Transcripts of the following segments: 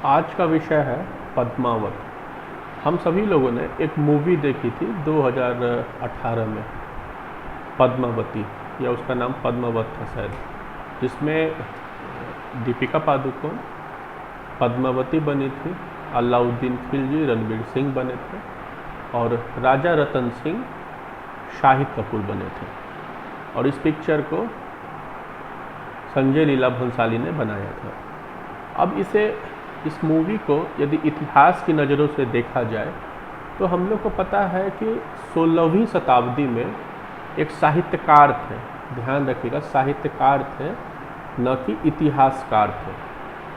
आज का विषय है पद्मावत। हम सभी लोगों ने एक मूवी देखी थी 2018 में, पद्मावती, या उसका नाम पद्मावत था शायद, जिसमें दीपिका पादुकोण पद्मावती बनी थी, अलाउद्दीन खिलजी रणवीर सिंह बने थे और राजा रतन सिंह शाहिद कपूर बने थे। और इस पिक्चर को संजय लीला भंसाली ने बनाया था। अब इस मूवी को यदि इतिहास की नज़रों से देखा जाए तो हम लोग को पता है कि 16वीं शताब्दी में एक साहित्यकार थे, ध्यान रखिएगा, साहित्यकार थे, न कि इतिहासकार थे,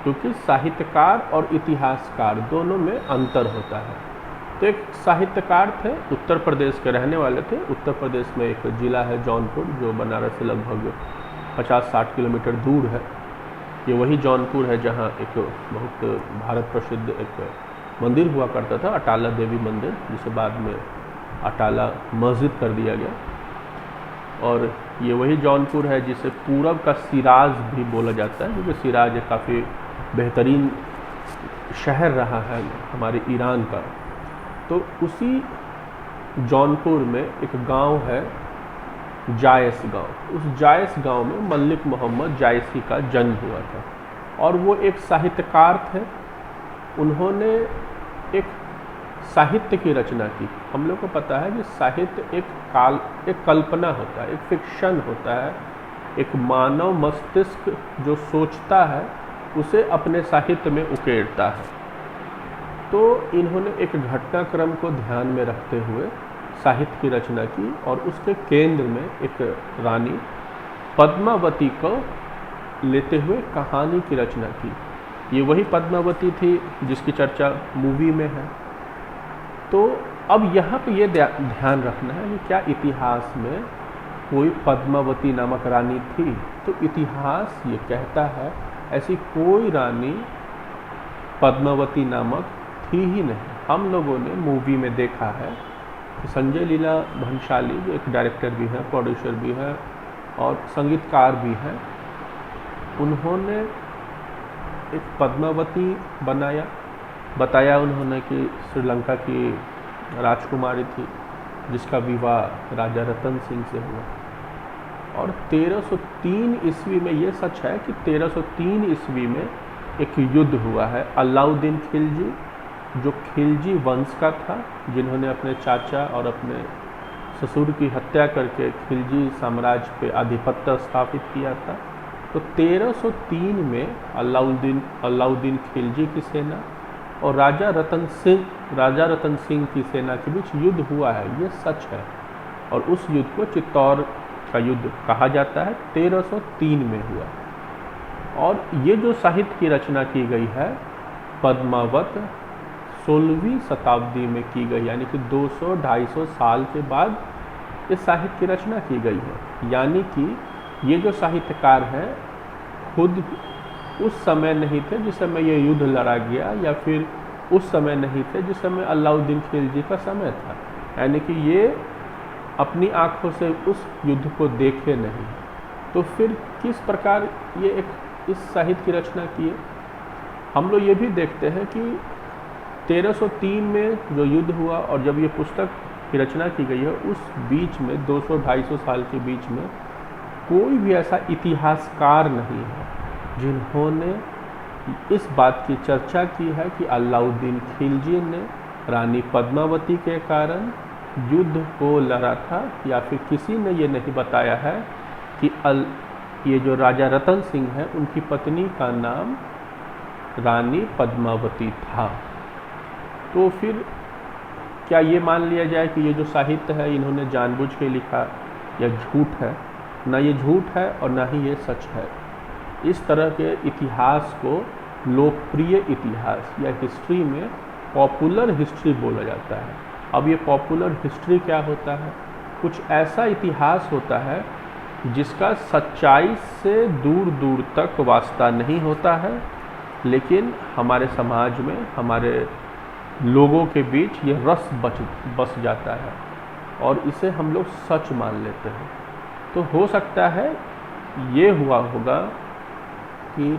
क्योंकि साहित्यकार और इतिहासकार दोनों में अंतर होता है। तो एक साहित्यकार थे, उत्तर प्रदेश के रहने वाले थे। उत्तर प्रदेश में एक ज़िला है जौनपुर, जो बनारस से लगभग 50-60 किलोमीटर दूर है। ये वही जौनपुर है जहाँ एक बहुत भारत प्रसिद्ध एक मंदिर हुआ करता था, अटाला देवी मंदिर, जिसे बाद में अटाला मस्जिद कर दिया गया। और ये वही जौनपुर है जिसे पूरब का सिराज भी बोला जाता है, क्योंकि सिराज एक काफ़ी बेहतरीन शहर रहा है हमारे ईरान का। तो उसी जौनपुर में एक गांव है जायस गांव। उस जायस गांव में मलिक मोहम्मद जायसी का जन्म हुआ था और वो एक साहित्यकार थे। उन्होंने एक साहित्य की रचना की। हम लोग को पता है कि साहित्य एक कल्पना होता है, एक फिक्शन होता है, एक मानव मस्तिष्क जो सोचता है उसे अपने साहित्य में उकेरता है। तो इन्होंने एक घटनाक्रम को ध्यान में रखते हुए साहित्य की रचना की और उसके केंद्र में एक रानी पद्मावती को लेते हुए कहानी की रचना की। ये वही पद्मावती थी जिसकी चर्चा मूवी में है। तो अब यहाँ पे ये ध्यान रखना है कि क्या इतिहास में कोई पद्मावती नामक रानी थी? तो इतिहास ये कहता है ऐसी कोई रानी पद्मावती नामक थी ही नहीं। हम लोगों ने मूवी में देखा है कि संजय लीला भंसाली, जो एक डायरेक्टर भी हैं, प्रोड्यूसर भी हैं और संगीतकार भी हैं, उन्होंने एक पद्मावती बताया उन्होंने कि श्रीलंका की राजकुमारी थी जिसका विवाह राजा रतन सिंह से हुआ। और 1303 ईस्वी में, ये सच है कि 1303 ईस्वी में एक युद्ध हुआ है। अलाउद्दीन खिलजी, जो खिलजी वंश का था, जिन्होंने अपने चाचा और अपने ससुर की हत्या करके खिलजी साम्राज्य पे आधिपत्य स्थापित किया था। तो 1303 में अलाउद्दीन खिलजी की सेना और राजा रतन सिंह की सेना के बीच युद्ध हुआ है, ये सच है। और उस युद्ध को चित्तौड़ का युद्ध कहा जाता है, 1303 में हुआ। और ये जो साहित्य की रचना की गई है पद्मावत, 16वीं शताब्दी में की गई, यानी कि 200-250 साल के बाद इस साहित्य की रचना की गई है। यानी कि ये जो साहित्यकार हैं खुद उस समय नहीं थे जिस समय ये युद्ध लड़ा गया, या फिर उस समय नहीं थे जिस समय अलाउद्दीन खिलजी का समय था। यानी कि ये अपनी आँखों से उस युद्ध को देखे नहीं। तो फिर किस प्रकार ये इस साहित्य की रचना किए? हम लोग ये भी देखते हैं कि 1303 में जो युद्ध हुआ और जब ये पुस्तक की रचना की गई है, उस बीच में 200-250 साल के बीच में कोई भी ऐसा इतिहासकार नहीं है जिन्होंने इस बात की चर्चा की है कि अलाउद्दीन खिलजी ने रानी पद्मावती के कारण युद्ध को लड़ा था, या फिर किसी ने ये नहीं बताया है कि ये जो राजा रतन सिंह है उनकी पत्नी का नाम रानी पद्मावती था। तो फिर क्या ये मान लिया जाए कि ये जो साहित्य है इन्होंने जानबूझ के लिखा, या झूठ है? ना ये झूठ है और ना ही ये सच है। इस तरह के इतिहास को लोकप्रिय इतिहास या हिस्ट्री में पॉपुलर हिस्ट्री बोला जाता है। अब ये पॉपुलर हिस्ट्री क्या होता है? कुछ ऐसा इतिहास होता है जिसका सच्चाई से दूर दूर तक वास्ता नहीं होता है, लेकिन हमारे समाज में, हमारे लोगों के बीच ये रस बस जाता है और इसे हम लोग सच मान लेते हैं। तो हो सकता है ये हुआ होगा कि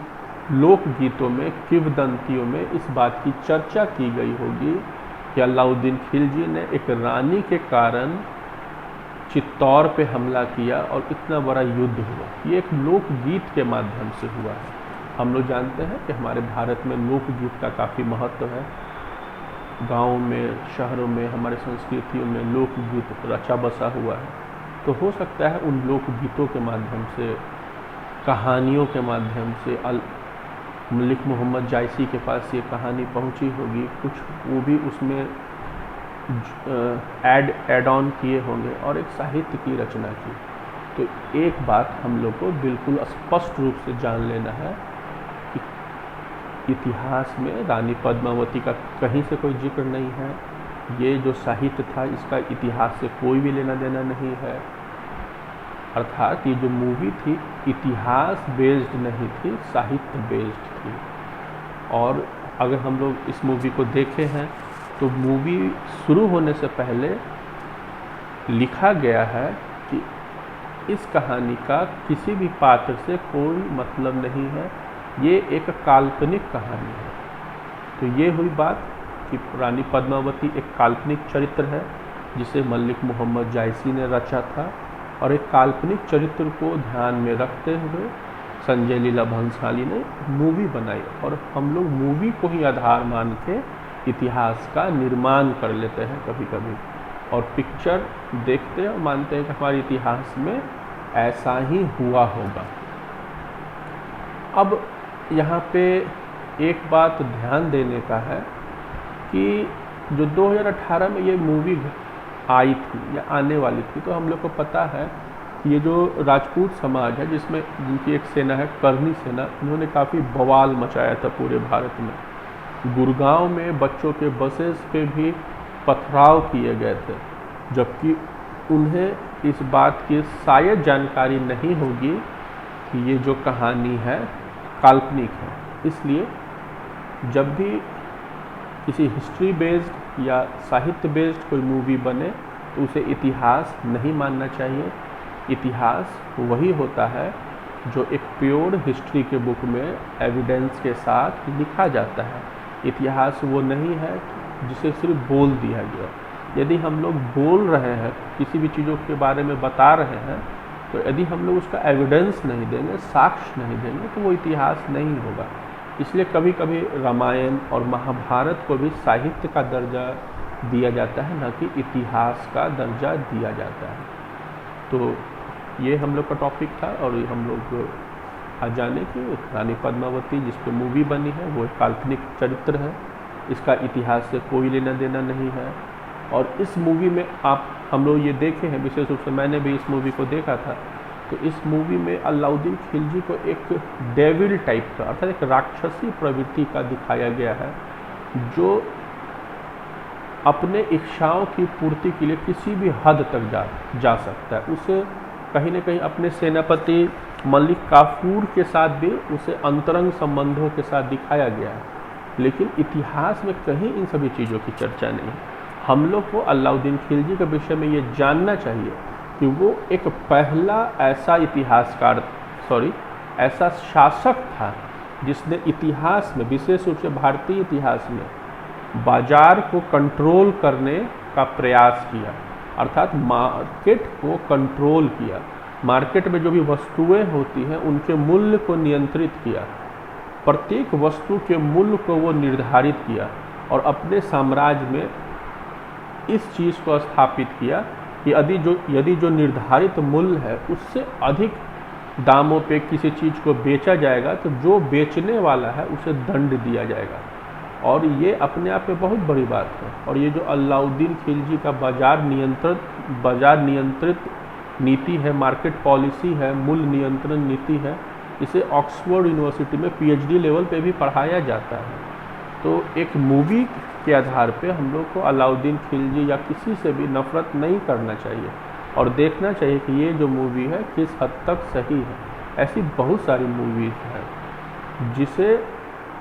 लोकगीतों में, किंवदंतियों में इस बात की चर्चा की गई होगी कि अलाउद्दीन खिलजी ने एक रानी के कारण चित्तौड़ पे हमला किया और इतना बड़ा युद्ध हुआ। ये एक लोकगीत के माध्यम से हुआ है। हम लोग जानते हैं कि हमारे भारत में लोकगीत का काफ़ी महत्व है। गाँव में, शहरों में, हमारे संस्कृतियों में लोकगीत रचा बसा हुआ है। तो हो सकता है उन लोकगीतों के माध्यम से, कहानियों के माध्यम से मलिक मोहम्मद जायसी के पास ये कहानी पहुंची होगी, कुछ वो भी उसमें ऐड ऑन किए होंगे और एक साहित्य की रचना की। तो एक बात हम लोग को बिल्कुल स्पष्ट रूप से जान लेना है कि इतिहास में रानी पद्मावती का कहीं से कोई जिक्र नहीं है। ये जो साहित्य था इसका इतिहास से कोई भी लेना देना नहीं है। अर्थात ये जो मूवी थी इतिहास बेस्ड नहीं थी, साहित्य बेस्ड थी। और अगर हम लोग इस मूवी को देखे हैं तो मूवी शुरू होने से पहले लिखा गया है कि इस कहानी का किसी भी पात्र से कोई मतलब नहीं है, ये एक काल्पनिक कहानी है। तो ये हुई बात कि रानी पद्मावती एक काल्पनिक चरित्र है जिसे मलिक मोहम्मद जायसी ने रचा था, और एक काल्पनिक चरित्र को ध्यान में रखते हुए संजय लीला भंसाली ने मूवी बनाई। और हम लोग मूवी को ही आधार मान के इतिहास का निर्माण कर लेते हैं कभी कभी, और पिक्चर देखते हैं और मानते हैं कि हमारे इतिहास में ऐसा ही हुआ होगा। अब यहाँ पे एक बात ध्यान देने का है कि जो 2018 में ये मूवी आई थी या आने वाली थी, तो हम लोग को पता है कि ये जो राजपूत समाज है जिसमें जिनकी एक सेना है करनी सेना, इन्होंने काफ़ी बवाल मचाया था पूरे भारत में। गुड़गांव में बच्चों के बसेस पे भी पथराव किए गए थे, जबकि उन्हें इस बात की शायद जानकारी नहीं होगी कि ये जो कहानी है काल्पनिक है। इसलिए जब भी किसी हिस्ट्री बेस्ड या साहित्य बेस्ड कोई मूवी बने तो उसे इतिहास नहीं मानना चाहिए। इतिहास वही होता है जो एक प्योर हिस्ट्री के बुक में एविडेंस के साथ लिखा जाता है। इतिहास वो नहीं है जिसे सिर्फ बोल दिया गया। यदि हम लोग बोल रहे हैं, किसी भी चीज़ों के बारे में बता रहे हैं, तो यदि हम लोग उसका एविडेंस नहीं देंगे, साक्ष्य नहीं देंगे, तो वो इतिहास नहीं होगा। इसलिए कभी कभी रामायण और महाभारत को भी साहित्य का दर्जा दिया जाता है, न कि इतिहास का दर्जा दिया जाता है। तो ये हम लोग का टॉपिक था, और ये हम लोग आज जाने कि रानी पद्मावती जिस पर मूवी बनी है वो एक काल्पनिक चरित्र है, इसका इतिहास से कोई लेना देना नहीं है। और इस मूवी में हम लोग ये देखे हैं, विशेष रूप से मैंने भी इस मूवी को देखा था, तो इस मूवी में अलाउद्दीन खिलजी को एक डेविल टाइप का, अर्थात एक राक्षसी प्रवृत्ति का दिखाया गया है, जो अपने इच्छाओं की पूर्ति के लिए किसी भी हद तक जा सकता है। उसे कहीं न कहीं अपने सेनापति मलिक काफूर के साथ भी उसे अंतरंग संबंधों के साथ दिखाया गया है, लेकिन इतिहास में कहीं इन सभी चीज़ों की चर्चा नहीं है। हम लोग को अलाउद्दीन खिलजी के विषय में ये जानना चाहिए कि वो एक पहला ऐसा शासक था जिसने इतिहास में, विशेष रूप से भारतीय इतिहास में, बाजार को कंट्रोल करने का प्रयास किया, अर्थात मार्केट को कंट्रोल किया। मार्केट में जो भी वस्तुएं होती हैं उनके मूल्य को नियंत्रित किया, प्रत्येक वस्तु के मूल्य को वो निर्धारित किया, और अपने साम्राज्य में इस चीज़ को स्थापित किया कि यदि जो निर्धारित मूल्य है उससे अधिक दामों पे किसी चीज़ को बेचा जाएगा तो जो बेचने वाला है उसे दंड दिया जाएगा। और ये अपने आप में बहुत बड़ी बात है। और ये जो अलाउद्दीन खिलजी का बाजार नियंत्रित नीति है, मार्केट पॉलिसी है, मूल्य नियंत्रण नीति है, इसे ऑक्सफोर्ड यूनिवर्सिटी में पीएचडी लेवल पे भी पढ़ाया जाता है। तो एक मूवी के आधार पे हम लोग को अलाउद्दीन खिलजी या किसी से भी नफरत नहीं करना चाहिए, और देखना चाहिए कि ये जो मूवी है किस हद तक सही है। ऐसी बहुत सारी मूवीज़ हैं जिसे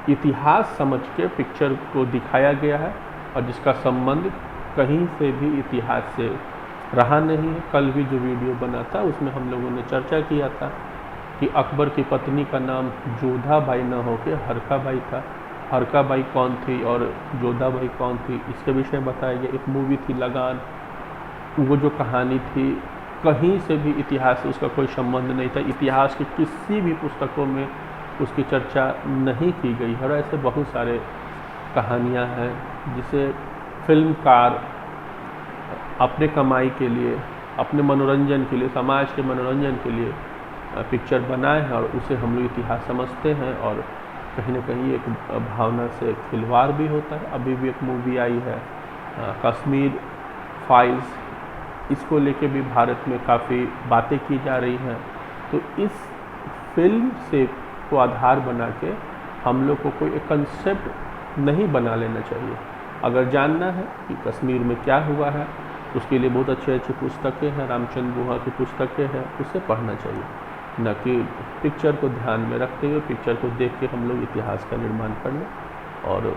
इतिहास समझ के पिक्चर को दिखाया गया है और जिसका संबंध कहीं से भी इतिहास से रहा नहीं है। कल भी जो वीडियो बना था उसमें हम लोगों ने चर्चा किया था कि अकबर की पत्नी का नाम जोधा बाई न होकर हरका बाई था। हरका बाई कौन थी और जोधा बाई कौन थी, इसके विषय में बताया गया। एक मूवी थी लगान, वो जो कहानी थी कहीं से भी इतिहास से उसका कोई संबंध नहीं था, इतिहास की किसी भी पुस्तकों में उसकी चर्चा नहीं की गई है। और ऐसे बहुत सारे कहानियाँ हैं जिसे फिल्मकार अपने कमाई के लिए, अपने मनोरंजन के लिए, समाज के मनोरंजन के लिए पिक्चर बनाए हैं और उसे हम लोग इतिहास समझते हैं और कहीं ना कहीं एक भावना से खिलवाड़ भी होता है। अभी भी एक मूवी आई है कश्मीर फाइल्स, इसको लेके भी भारत में काफ़ी बातें की जा रही हैं। तो इस फिल्म से को आधार बना के हम लोग को कोई एक कंसेप्ट नहीं बना लेना चाहिए। अगर जानना है कि कश्मीर में क्या हुआ है, उसके लिए बहुत अच्छी अच्छी पुस्तकें हैं, रामचंद्र गुहा की पुस्तकें हैं, उसे पढ़ना चाहिए, न कि पिक्चर को ध्यान में रखते हुए पिक्चर को देख के हम लोग इतिहास का निर्माण कर लें। और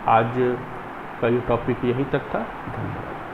आज का ये टॉपिक यहीं तक था। धन्यवाद।